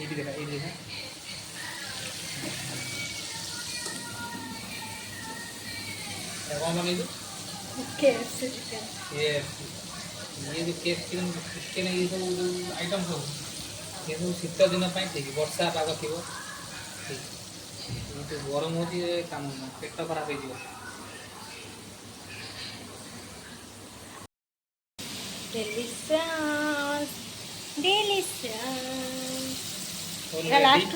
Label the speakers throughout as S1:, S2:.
S1: ये देखा ये देखा कौन बनेगी
S2: KFC चिकन।
S1: ये जो केस चिकन चिकन ये सब जो आइटम सब ये सब शीत दिन ठीक वर्षा पाग थी ठीक जो गरम हो काम पेट खराब हो
S2: डिलीशियस डिलीशियस ये लास्ट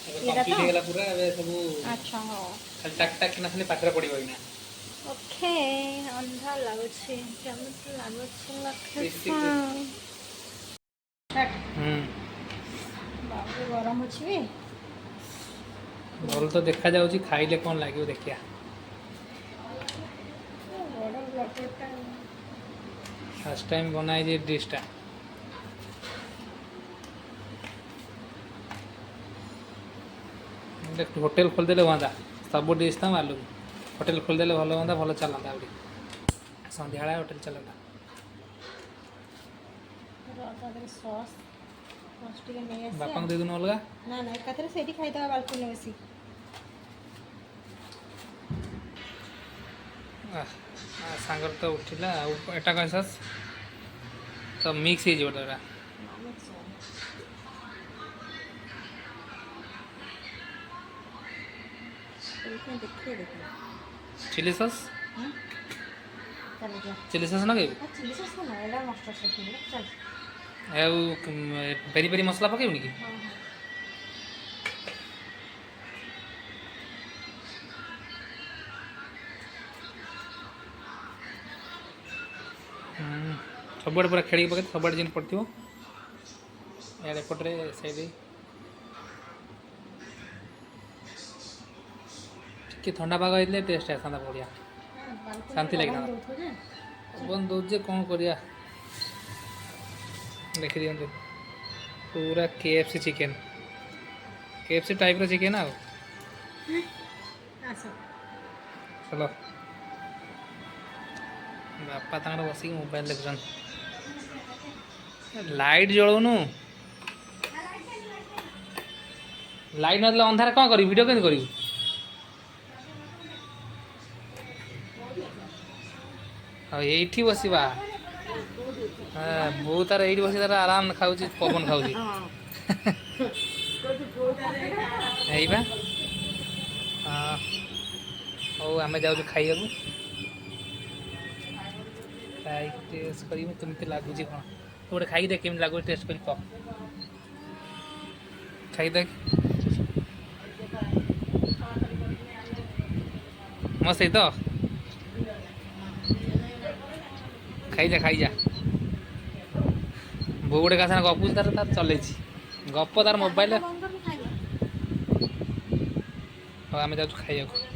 S2: ये
S1: कंप्लीट
S2: तो
S1: होगा पूरा ए सब
S2: अच्छा हो
S1: खाली टाक टाक ना खाली पात्र पड़ो इना
S2: ओके अंधा लागुଛି କେମିତି ଲାଗୁଛି
S1: टेस्टी
S2: बाबू गरम ଅଛି ବି
S1: भल तो देखा जाऊँ खाइले कौन लगे देखिया
S2: बड़ ब्लॉकटा
S1: फर्स्ट टाइम बनाई डिशटा होटेल खोलदे हाँ सब डिश था मालूम होटेल खोलदे भल हाँ भल चलता आउरी सन्ध्या होटेल चलता
S2: सॉस
S1: बापा दे दून अलग
S2: ना ना एकाथरे सेठी खाइदवा बाल्कनी बसी
S1: सांगर तो उठिला एटा कहस तो मिक्स हो जाता चिली सॉस चिली सॉस ना
S2: चिली सॉस ना एला मस्टर्ड सॉस चल
S1: पेरी पेरी मसला पकेबनी कि सब पूरा खेल पके सब जिन पड़ो यार एपटे से कि ठंडा पाग होते टेस्ट आसा बढ़िया शांति लगे बंद दौजे कौन करिया देखी दिखते पूरा KFC चिकेन KFC टाइप रो चिकेन आ चलो बापा तांगर बस मोबाइल देखुन लाइट जलौनु लाइट ना अंधार कौन करी वीडियो केमती करी ये बसवा बो तार ये बस तार आराम खाऊ पवन खाऊ हाँ हौ आम जाऊँ खाइबा खाई टेस्ट करमी लगुच कौन तू गोटे खाई देख केमी लगुच टेस्ट कर कह खाई देख मस्त है तो खाई जा बो गोटे का गपुच तार तार चल गप तार मोबाइल हाँ आम जाऊँ खाइबा